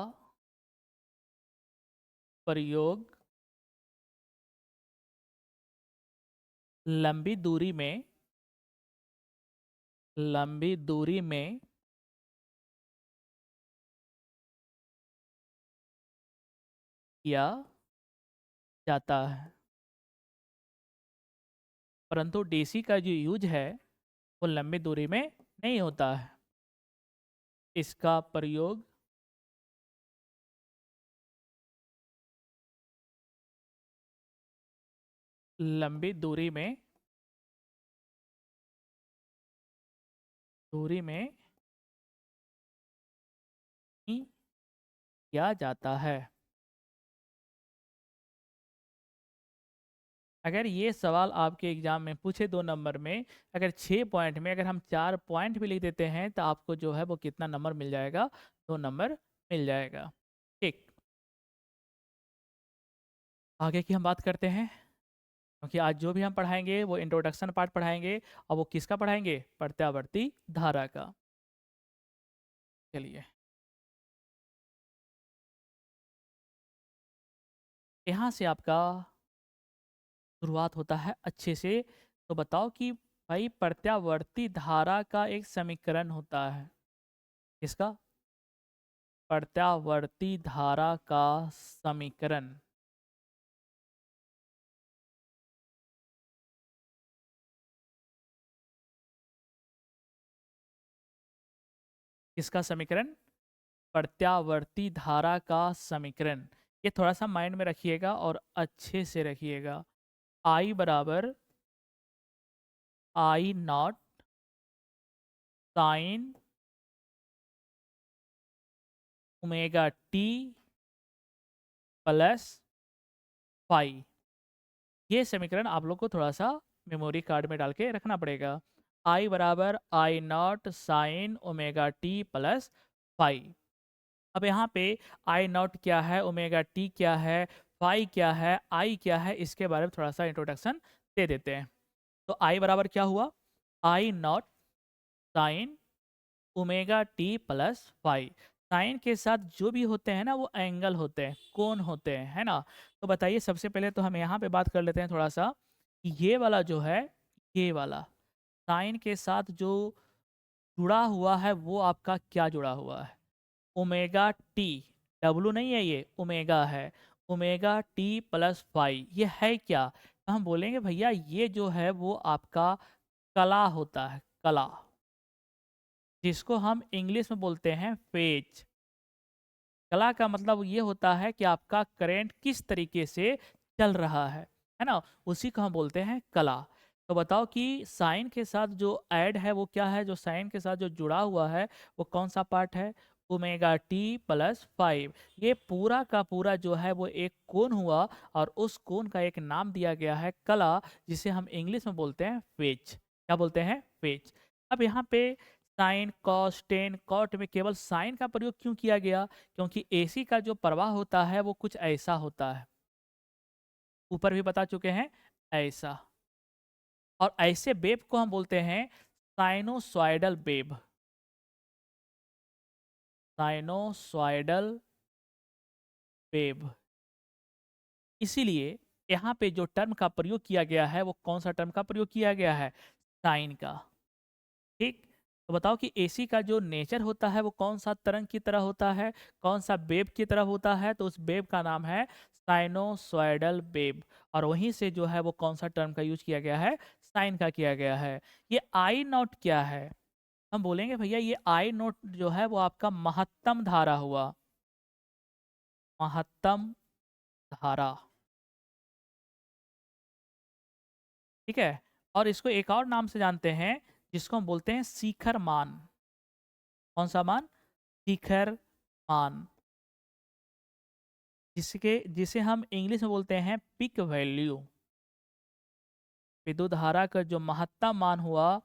प्रयोग लंबी दूरी में, लंबी दूरी में किया जाता है, परंतु डीसी का जो यूज है वो लंबी दूरी में नहीं होता है। इसका प्रयोग लंबी दूरी में ही किया जाता है। अगर ये सवाल आपके एग्जाम में पूछे 2 नंबर में, अगर 6 पॉइंट में अगर हम 4 पॉइंट भी लिख देते हैं तो आपको जो है वो कितना नंबर मिल जाएगा? 2 नंबर मिल जाएगा। ठीक। आगे की हम बात करते हैं, क्योंकि आज जो भी हम पढ़ाएंगे वो इंट्रोडक्शन पार्ट पढ़ाएंगे, और वो किसका पढ़ाएंगे? प्रत्यावर्ती धारा का। चलिए, यहाँ से आपका शुरुआत होता है अच्छे से। तो बताओ कि भाई प्रत्यावर्ती धारा का एक समीकरण होता है। किसका? प्रत्यावर्ती धारा का समीकरण। किसका समीकरण? प्रत्यावर्ती धारा का समीकरण। ये थोड़ा सा माइंड में रखिएगा और अच्छे से रखिएगा। आई बराबर I naught sine omega t plus phi. ये समीकरण आप लोग को थोड़ा सा मेमोरी कार्ड में डाल के रखना पड़ेगा। आई बराबर I naught sine omega t plus phi. अब यहाँ पे आई नॉट क्या है, ओमेगा टी क्या है, फाई क्या है, आई क्या है, इसके बारे में थोड़ा सा इंट्रोडक्शन दे देते हैं। तो आई बराबर क्या हुआ? I naught sine omega t plus phi. Sine के साथ जो भी होते हैं ना वो एंगल होते हैं, कोण होते हैं, है ना? तो बताइए सबसे पहले तो हम यहाँ पे बात कर लेते हैं थोड़ा-सा, कि ये वाला जो है, ये वाला साइन के साथ जो जुड़ा हुआ है वो आपका क्या जुड़ा हुआ है? ओमेगा टी, डब्लू नहीं है ये, ओमेगा है। ओमेगा टी प्लस फाई ये है क्या? तो हम बोलेंगे भैया ये जो है वो आपका कला होता है, कला, जिसको हम इंग्लिश में बोलते हैं फेज। कला का मतलब ये होता है कि आपका करंट किस तरीके से चल रहा है ना? उसी को हम बोलते हैं कला। तो बताओ कि साइन के साथ जो ऐड है वो क्या है? जो साइन के साथ जो जुड़ा हुआ है वो कौन-सा पार्ट है? Omega t plus 5। ये पूरा का पूरा जो है वो एक कोण हुआ और उस कोण का एक नाम दिया गया है कला, जिसे हम इंग्लिश में बोलते हैं फेज। क्या बोलते हैं? फेज। अब यहाँ पे साइन, कॉस, टेन, कॉट में केवल साइन का प्रयोग क्यों किया गया? क्योंकि एसी का जो प्रवाह होता है वो कुछ ऐसा होता है, ऊपर भी बता चुके हैं, ऐसा। और ऐसे वेव को हम बोलते हैं साइनोसॉइडल वेव। Sinusoidal wave. इसीलिए यहाँ पे जो टर्म का प्रयोग किया गया है वो कौन सा टर्म का प्रयोग किया गया है? साइन का। ठीक। तो बताओ कि एसी का जो नेचर होता है वो कौन सा तरंग की तरह होता है, कौन सा वेव की तरह होता है? तो उस वेव का नाम है साइनोसॉइडल वेव। और वहीं से जो है वो कौन सा टर्म का यूज किया गया है? साइन का किया गया है। ये आई नॉट क्या है? हम बोलेंगे भैया ये आई नॉट जो है वो आपका महत्तम धारा हुआ, महत्तम धारा। ठीक है। और इसको एक और नाम से जानते हैं, जिसको हम बोलते हैं शिखर मान। कौन सा मान? शिखर मान। जिसे हम इंग्लिश में बोलते हैं पीक वैल्यू। विद्युत धारा का जो महत्तम मान हुआ,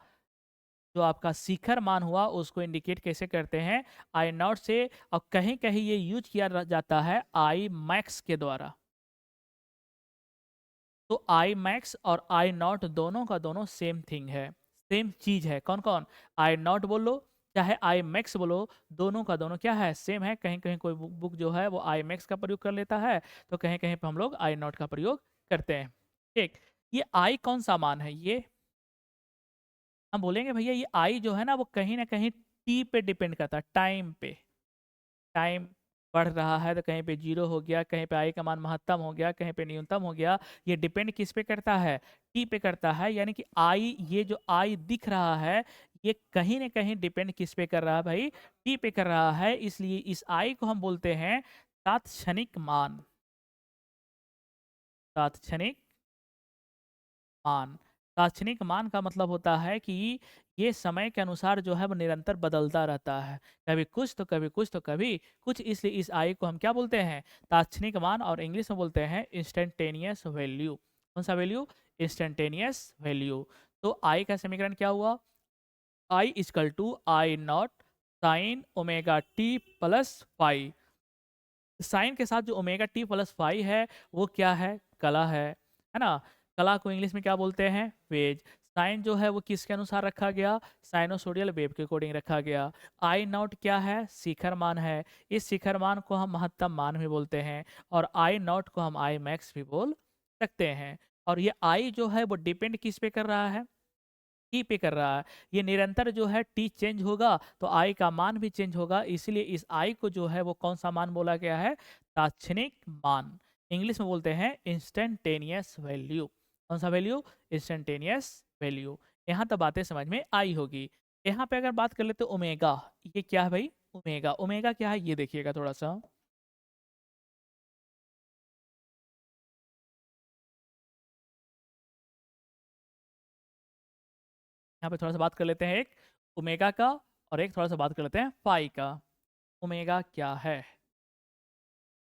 जो आपका शिखर मान हुआ, उसको इंडिकेट कैसे करते हैं? आई नॉट से। और कहीं कहीं ये यूज किया जाता है आई मैक्स के द्वारा। तो आई मैक्स और आई नॉट दोनों का दोनों सेम थिंग है, सेम चीज है। कौन कौन? आई नॉट बोलो चाहे आई मैक्स बोलो, दोनों का दोनों क्या है? सेम है। कहीं कहीं कोई बुक जो है वो आई मैक्स का प्रयोग कर लेता है, तो कहीं कहीं पे हम लोग आई नॉट का प्रयोग करते हैं। ठीक। ये आई कौन सा मान है? ये हम बोलेंगे भैया ये आई जो है ना वो कहीं ना कहीं टी पे डिपेंड करता है, टाइम पे। टाइम बढ़ रहा है तो कहीं पे जीरो हो गया, कहीं पे आई का मान महत्तम हो गया, कहीं पे न्यूनतम हो गया। ये डिपेंड किस पे करता है? टी पे करता है। यानी कि आई, ये जो आई दिख रहा है, ये कहीं ना कहीं डिपेंड किस पे कर रहा है भाई? टी पे कर रहा है। इसलिए इस आई को हम बोलते हैं तात्क्षणिक मान। तात्क्षणिक मान। तात्क्षणिक मान का मतलब होता है कि ये समय के अनुसार जो है वो निरंतर बदलता रहता है, कभी कुछ तो कभी कुछ तो कभी कुछ। इसलिए इस आई को हम क्या बोलते हैं? तात्क्षणिक मान। और इंग्लिश में बोलते हैं इंस्टेंटेनियस वैल्यू। कौन सा वैल्यू? Instantaneous value. तो आई का समीकरण क्या हुआ? I is equal to I naught sine omega t plus five. Sine के साथ जो ओमेगा टी प्लस फाइव है वो क्या है? कला है ना? कला को इंग्लिश में क्या बोलते हैं? फेज। साइन जो है वो किसके अनुसार रखा गया? साइनोसोडियल वेव के अकॉर्डिंग रखा गया। आई नॉट क्या है? शिखर मान है। इस शिखर मान को हम महत्तम मान भी बोलते हैं, और आई नॉट को हम आई मैक्स भी बोल सकते हैं। और ये आई जो है वो डिपेंड किस पे कर रहा है? टी पे कर रहा है। ये निरंतर जो है टी चेंज होगा तो आई का मान भी चेंज होगा। इसलिए इस आई को जो है वो कौन सा मान बोला गया है? तात्क्षणिक मान। इंग्लिश में बोलते हैं इंस्टेंटेनियस वैल्यू। कौन सा वैल्यू? Instantaneous value. यहाँ तक बातें समझ में आई होगी। यहाँ पे अगर बात कर लेते ओमेगा, ये क्या है भाई? ओमेगा। ओमेगा क्या है ये देखिएगा थोड़ा सा। यहाँ पे थोड़ा सा बात कर लेते हैं एक ओमेगा का, और एक थोड़ा सा बात कर लेते हैं फाई का। ओमेगा क्या है?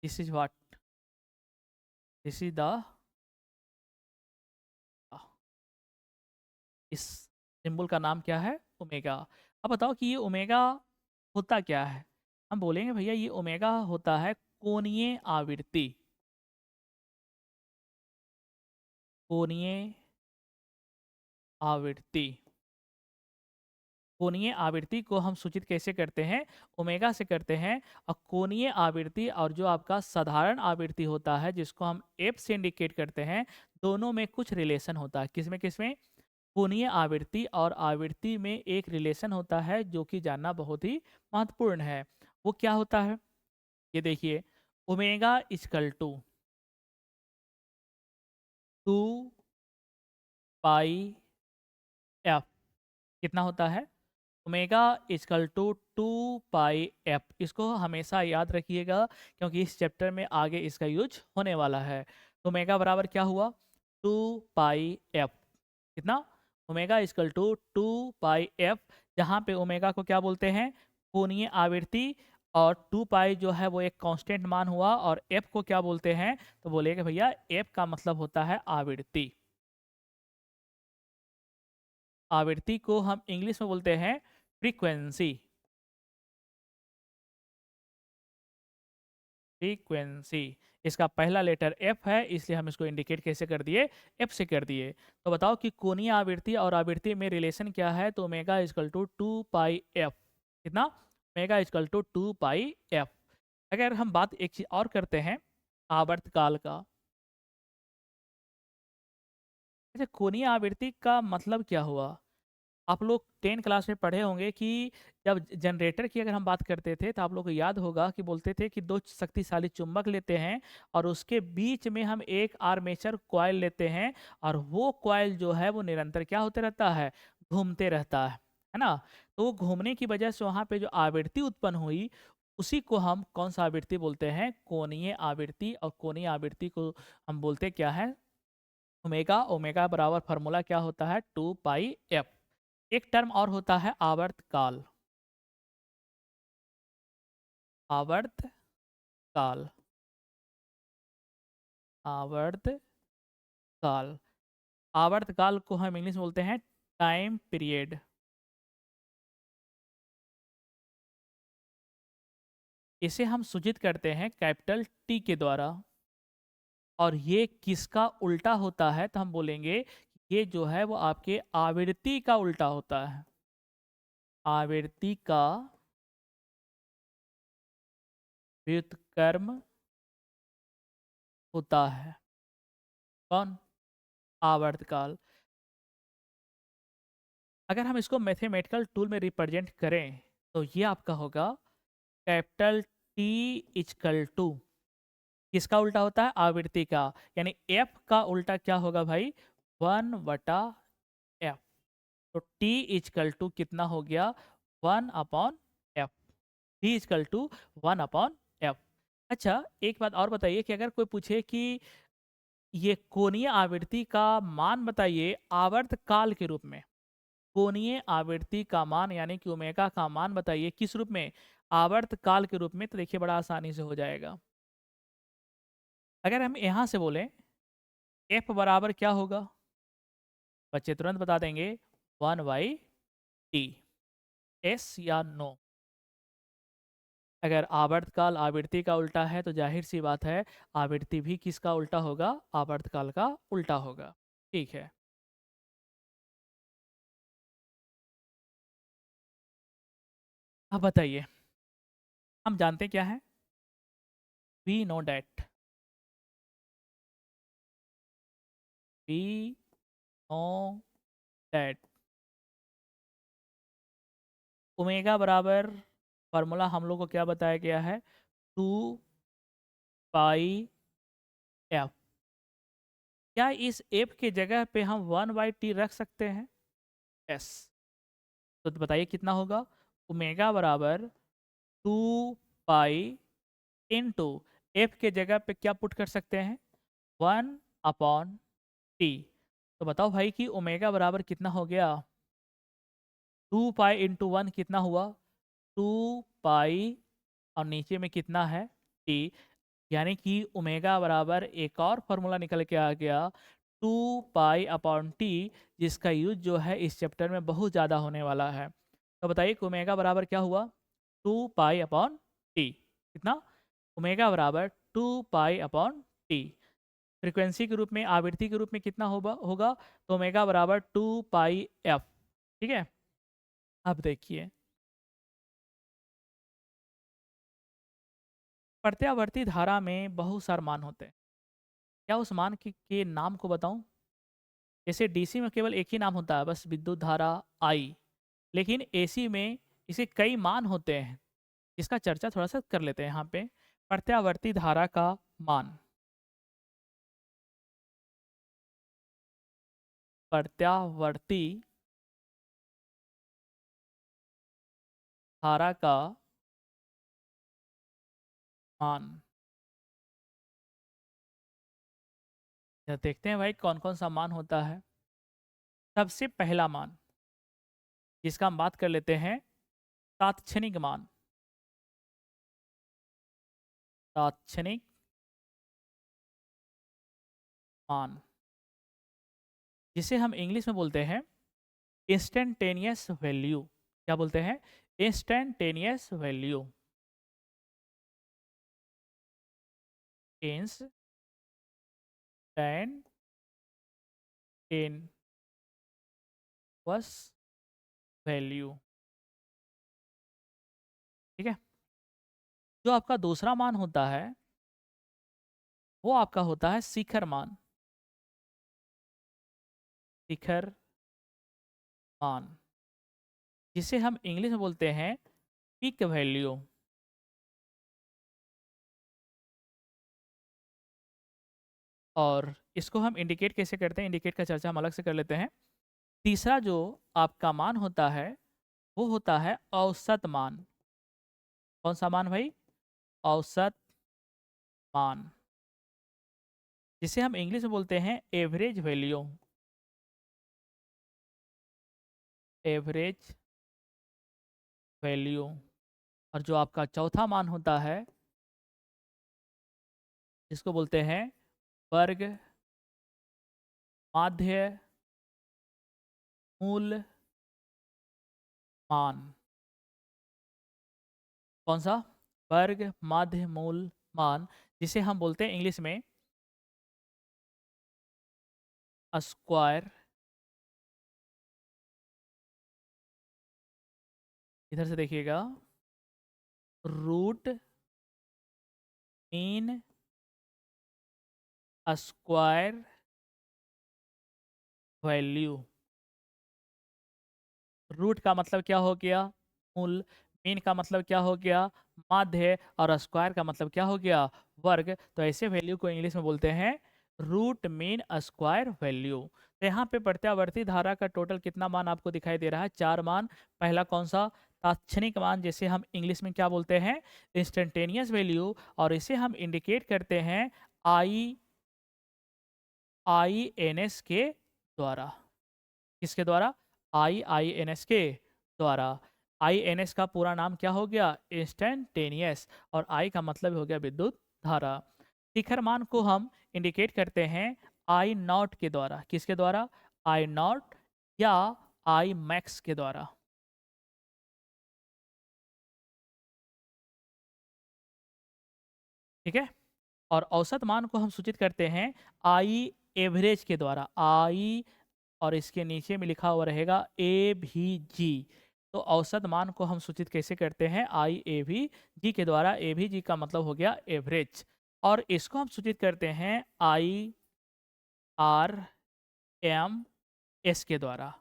This is what? This is the, इस सिंबल का नाम क्या है? ओमेगा। अब बताओ कि ये ओमेगा होता क्या है? हम बोलेंगे भैया ये ओमेगा होता है कोणीय आवृत्ति। कोणीय आवृत्ति। कोणीय आवृत्ति को हम सूचित कैसे करते हैं? ओमेगा से करते हैं। और कोणीय आवृत्ति और जो आपका साधारण आवृत्ति होता है जिसको हम एफ से इंडिकेट करते हैं, दोनों में कुछ रिलेशन होता है। किसमें किसमें? कोणीय आवृत्ति और आवृत्ति में एक रिलेशन होता है जो कि जानना बहुत ही महत्वपूर्ण है। वो क्या होता है? ये देखिए, omega equal to 2 pi F कितना होता है? Omega equal to 2 pi F. इसको हमेशा याद रखिएगा क्योंकि इस चैप्टर में आगे इसका यूज होने वाला है। तो ओमेगा बराबर क्या हुआ? 2 पाई एफ। कितना? Omega equal to 2 pi F, जहाँ पे ओमेगा को क्या बोलते हैं? कोणीय आवृत्ति। और 2 पाई जो है वो एक कांस्टेंट मान हुआ, और एफ को क्या बोलते हैं? तो बोलेगा भैया एफ का मतलब होता है आवृत्ति। आवृत्ति को हम इंग्लिश में बोलते हैं फ्रीक्वेंसी। फ्रीक्वेंसी, इसका पहला लेटर एफ है, इसलिए हम इसको इंडिकेट कैसे कर दिए? एफ से कर दिए। तो बताओ कि कोणीय आवृत्ति और आवृत्ति में रिलेशन क्या है? तो omega equal to 2 pi F. कितना? Omega equal to 2 pi F. अगर हम बात एक चीज और करते हैं, आवर्तकाल का। अच्छा, कोणीय आवृत्ति का मतलब क्या हुआ? आप लोग 10 क्लास में पढ़े होंगे कि जब जनरेटर की अगर हम बात करते थे तो आप लोग को याद होगा कि बोलते थे कि दो शक्तिशाली चुंबक लेते हैं और उसके बीच में हम एक आर्मेचर कॉइल लेते हैं, और वो कॉइल जो है वो निरंतर क्या होते रहता है? घूमते रहता है ना? तो वो घूमने की वजह से वहाँ पे जो आवृत्ति उत्पन्न हुई, उसी को हम कौन सा आवृत्ति बोलते हैं? कोणीय आवृत्ति। और कोणीय आवृत्ति को हम बोलते क्या है? ओमेगा। ओमेगा बराबर फार्मूला क्या होता है? 2 पाई एफ। एक टर्म और होता है आवर्तकाल। आवर्तकाल। आवर्तकाल। आवर्तकाल को हम इंग्लिश में बोलते हैं टाइम पीरियड। इसे हम सूचित करते हैं कैपिटल टी के द्वारा। और ये किसका उल्टा होता है? तो हम बोलेंगे ये जो है वो आपके आवृत्ति का उल्टा होता है। आवृत्ति का व्युत्क्रम होता है। कौन? आवर्तकाल। अगर हम इसको मैथमेटिकल टूल में रिप्रेजेंट करें तो ये आपका होगा कैपिटल टी इक्वल टू, किसका उल्टा होता है? आवृत्ति का। यानी एफ का उल्टा क्या होगा भाई? 1/f। तो टी इक्वल टू कितना हो गया? 1/f। T equal to 1/f। अच्छा, एक बात और बताइए कि अगर कोई पूछे कि ये कोणीय आवृत्ति का मान बताइए आवर्त काल के रूप में, कोणीय आवृत्ति का मान यानी कि ओमेगा का मान बताइए किस रूप में? आवर्त काल के रूप में। तो देखिए बड़ा आसानी से हो जाएगा। अगर हम यहाँ से बोलें एफ बराबर क्या होगा? बच्चे तुरंत बता देंगे 1/t। एस या नो? अगर आवर्तकाल आवृत्ति का उल्टा है तो जाहिर सी बात है आवृत्ति भी किसका उल्टा होगा? आवर्तकाल का उल्टा होगा। ठीक है। अब बताइए, हम जानते क्या है? We know that. We know that omega बराबर फॉर्मूला हम लोग को क्या बताया गया है? 2 पाई एफ। क्या इस एफ के जगह पे हम 1/t रख सकते हैं? यस। तो बताइए कितना होगा? ओमेगा बराबर 2 पाई इंटू एफ के जगह पे क्या पुट कर सकते हैं? 1/t। तो बताओ भाई कि ओमेगा बराबर कितना हो गया? 2 पाई इंटू 1 कितना हुआ? 2 पाई, और नीचे में कितना है? टी। यानी कि ओमेगा बराबर एक और फॉर्मूला निकल के आ गया 2 पाई अपॉन टी, जिसका यूज जो है इस चैप्टर में बहुत ज़्यादा होने वाला है। तो बताइए कि ओमेगा बराबर क्या हुआ? 2 पाई अपॉन टी। कितना? ओमेगा बराबर 2 पाई अपॉन टी। फ्रीक्वेंसी के रूप में, आवृत्ति के रूप में कितना होगा? तो ओमेगा बराबर 2 पाई एफ। ठीक है। अब देखिए, प्रत्यावर्ती धारा में बहुत सारे मान होते हैं। क्या उस मान के नाम को बताऊं? जैसे डीसी में केवल एक ही नाम होता है, बस विद्युत धारा आई। लेकिन एसी में इसे कई मान होते हैं, जिसका चर्चा थोड़ा सा कर लेते हैं यहाँ पे। प्रत्यावर्ती धारा का मान, प्रत्यावर्ती धारा का मान। या देखते हैं भाई कौन कौन सा मान होता है। सबसे पहला मान जिसका हम बात कर लेते हैं, तात्क्षणिक मान। तात्क्षणिक मान, जिसे हम इंग्लिश में बोलते हैं इंस्टेंटेनियस वैल्यू। क्या बोलते हैं? Instantaneous value. Instantaneous value. ठीक है। जो आपका दूसरा मान होता है, वो आपका होता है शिखर मान। शिखर मान, जिसे हम इंग्लिश में बोलते हैं पीक वैल्यू। और इसको हम इंडिकेट कैसे करते हैं, इंडिकेट का चर्चा हम अलग से कर लेते हैं। तीसरा जो आपका मान होता है, वो होता है औसत मान। कौन सा मान भाई? औसत मान, जिसे हम इंग्लिश में बोलते हैं एवरेज वैल्यू। Average value. और जो आपका चौथा मान होता है, जिसको बोलते हैं वर्ग माध्य मूल मान। कौन सा? वर्ग माध्य मूल मान, जिसे हम बोलते हैं इंग्लिश में स्क्वायर। इधर से देखिएगा, root mean square value. Root का मतलब क्या हो गया? मूल। मीन का मतलब क्या हो गया? माध्य। और स्क्वायर का मतलब क्या हो गया? वर्ग। तो ऐसे वैल्यू को इंग्लिश में बोलते हैं रूट मीन स्क्वायर वैल्यू। तो यहाँ पे प्रत्यावर्ती धारा का टोटल कितना मान आपको दिखाई दे रहा है? 4 मान। पहला कौन सा? तात्क्षणिक मान, जिसे हम इंग्लिश में क्या बोलते हैं? Instantaneous value. और इसे हम इंडिकेट करते हैं INS के द्वारा। किसके द्वारा? INS के द्वारा। INS का पूरा नाम क्या हो गया? इंस्टेंटेनियस। और I का मतलब हो गया विद्युत धारा। शिखर मान को हम इंडिकेट करते हैं I0 के द्वारा। किसके द्वारा? I0 या Imax के द्वारा। ठीक है। और औसत मान को हम सूचित करते हैं आई एवरेज के द्वारा। आई, और इसके नीचे में लिखा हुआ रहेगा AVG। तो औसत मान को हम सूचित कैसे करते हैं? IAVG के द्वारा। AVG का मतलब हो गया एवरेज। और इसको हम सूचित करते हैं IRMS के द्वारा।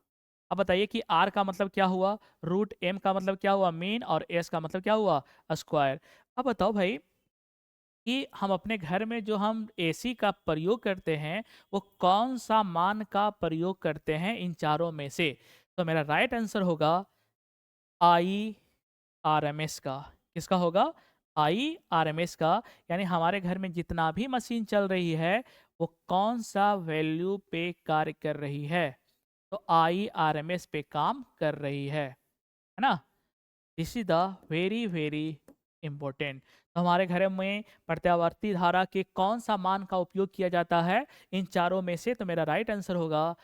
अब बताइए कि R का मतलब क्या हुआ? रूट। M का मतलब क्या हुआ? मीन। और S का मतलब क्या हुआ? स्क्वायर। अब बताओ भाई कि हम अपने घर में जो हम एसी का प्रयोग करते हैं, वो कौन सा मान का प्रयोग करते हैं इन चारों में से? तो मेरा राइट आंसर होगा IRMS का। किसका होगा? IRMS का। यानी हमारे घर में जितना भी मशीन चल रही है, वो कौन सा वैल्यू पे कार्य कर रही है? तो IRMS पे काम कर रही है ना? This is the very very important. तो हमारे घर में प्रत्यावर्ती धारा के कौन सा मान का उपयोग किया जाता है इन चारों में से? तो मेरा राइट आंसर होगा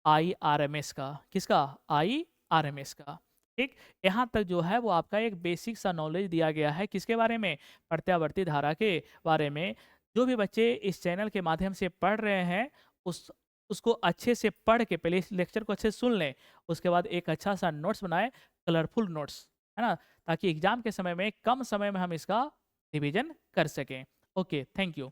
IRMS का। किसका? IRMS का। ठीक। यहाँ तक जो है वो आपका एक बेसिक सा नॉलेज दिया गया है। किसके बारे में? प्रत्यावर्ती धारा के बारे में। जो भी बच्चे इस चैनल के माध्यम से पढ़ रहे हैं, उस उसको अच्छे से पढ़ के पहले इस लेक्चर को अच्छे से सुन लें, उसके बाद एक अच्छा सा नोट्स बनाएँ, कलरफुल नोट्स, है ना? ताकि एग्ज़ाम के समय में कम समय में हम इसका रिवीजन कर सकें। Okay, thank you.